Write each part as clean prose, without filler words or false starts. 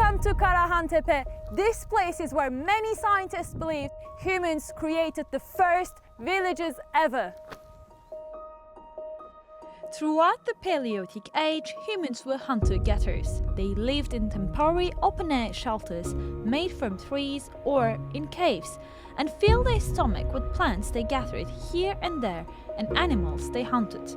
Welcome to Karahan Tepe. This place is where many scientists believe humans created the first villages ever. Throughout the Paleolithic age, humans were hunter-gatherers. They lived in temporary open-air shelters made from trees or in caves and filled their stomach with plants they gathered here and there and animals they hunted.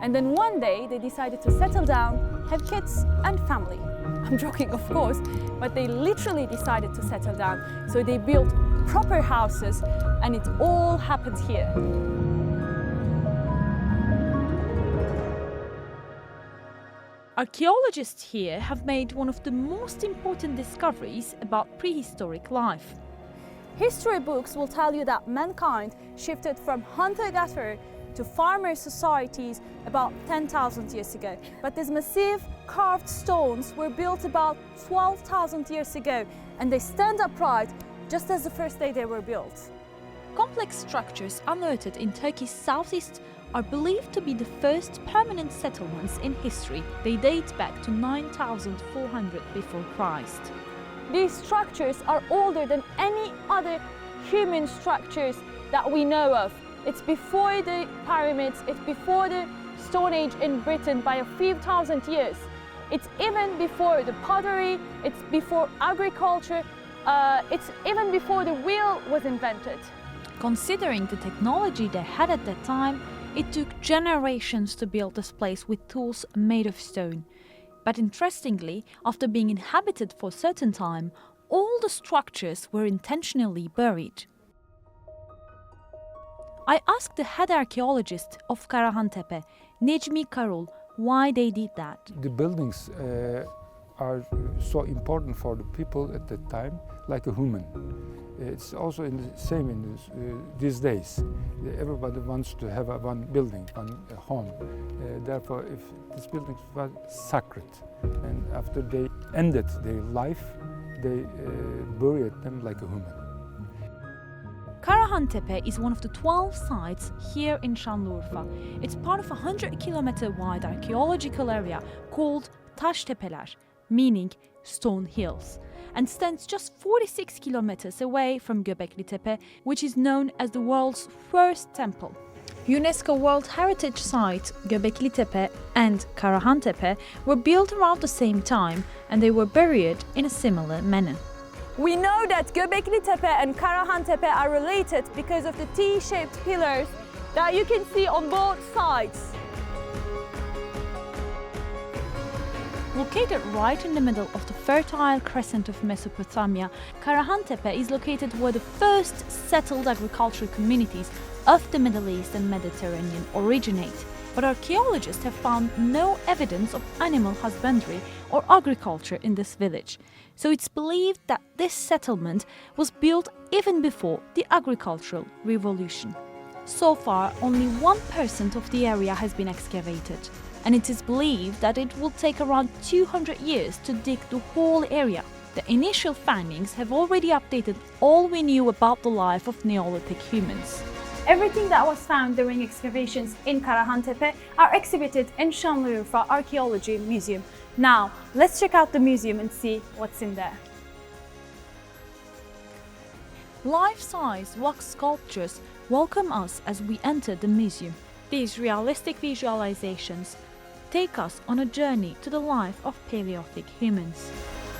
And then one day they decided to settle down, have kids and family. I'm joking, of course, but they literally decided to settle down. So they built proper houses and it all happened here. Archaeologists here have made one of the most important discoveries about prehistoric life. History books will tell you that mankind shifted from hunter-gatherer to farmer societies about 10,000 years ago. But these massive carved stones were built about 12,000 years ago and they stand upright just as the first day they were built. Complex structures unearthed in Turkey's southeast are believed to be the first permanent settlements in history. They date back to 9,400 before Christ. These structures are older than any other human structures that we know of. It's before the pyramids, it's before the Stone Age in Britain by a few thousand years. It's even before the pottery, it's before agriculture, it's even before the wheel was invented. Considering the technology they had at that time, it took generations to build this place with tools made of stone. But interestingly, after being inhabited for a certain time, all the structures were intentionally buried. I asked the head archaeologist of Karahan Tepe, Necmi Karul, why they did that. The buildings are so important for the people at that time, like a human. It's also same in these days. Everybody wants to have one building, one home. Therefore, if these buildings were sacred, and after they ended their life, they buried them like a human. Karahan Tepe is one of the 12 sites here in Sanliurfa. It's part of a 100-kilometer wide archaeological area called Taş Tepeler, meaning stone hills, and stands just 46 kilometers away from Göbekli Tepe, which is known as the world's first temple. UNESCO World Heritage Sites Göbekli Tepe and Karahan Tepe were built around the same time and they were buried in a similar manner. We know that Göbekli Tepe and Karahan Tepe are related because of the T-shaped pillars that you can see on both sides. Located right in the middle of the fertile crescent of Mesopotamia, Karahan Tepe is located where the first settled agricultural communities of the Middle East and Mediterranean originate. But archaeologists have found no evidence of animal husbandry or agriculture in this village. So it's believed that this settlement was built even before the agricultural revolution. So far, only 1% of the area has been excavated, and it is believed that it will take around 200 years to dig the whole area. The initial findings have already updated all we knew about the life of Neolithic humans. Everything that was found during excavations in Karahan Tepe are exhibited in Sanliurfa Archaeology Museum. Now, let's check out the museum and see what's in there. Life-size wax sculptures welcome us as we enter the museum. These realistic visualizations take us on a journey to the life of Paleolithic humans.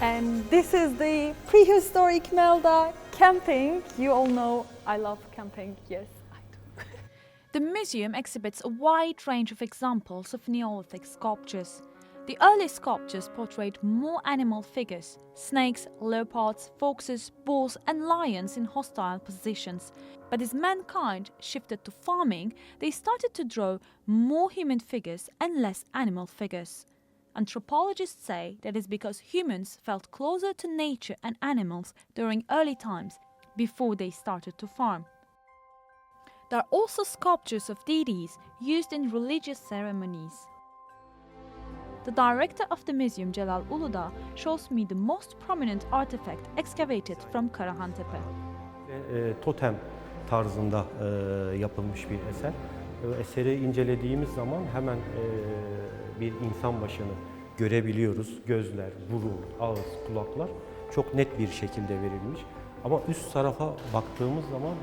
And this is the prehistoric Melda camping. You all know I love camping, yes. The museum exhibits a wide range of examples of Neolithic sculptures. The early sculptures portrayed more animal figures: snakes, leopards, foxes, bulls and lions in hostile positions. But as mankind shifted to farming, they started to draw more human figures and less animal figures. Anthropologists say that is because humans felt closer to nature and animals during early times, before they started to farm. There are also sculptures of deities used in religious ceremonies. The director of the museum, Celal Uludağ, shows me the most prominent artifact excavated from Karahan Tepe. Totem tarzında yapılmış bir eser. Eseri incelediğimiz zaman hemen bir insan başını görebiliyoruz. Gözler, burun, ağız, kulaklar çok net bir şekilde verilmiş. Ama üst tarafa baktığımız zaman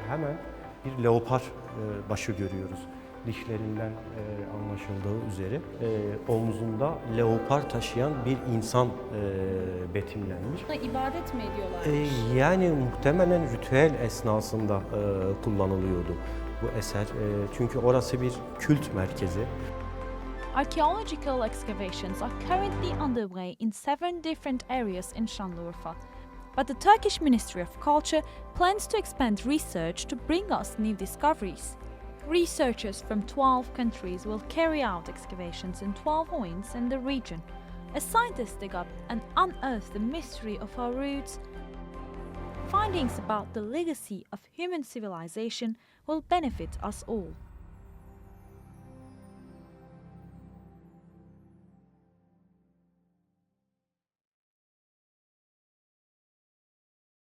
hemen bir leopar başı görüyoruz. Dişlerinden anlaşıldığı üzere omzunda leopar taşıyan bir insan betimlenmiş. İbadet mi ediyorlar? Yani muhtemelen ritüel esnasında kullanılıyordu bu eser. Çünkü orası bir kült merkezi. Archaeological excavations are currently underway in 7 different areas in Sanliurfa. But the Turkish Ministry of Culture plans to expand research to bring us new discoveries. Researchers from 12 countries will carry out excavations in 12 points in the region. As scientists dig up and unearth the mystery of our roots, findings about the legacy of human civilization will benefit us all.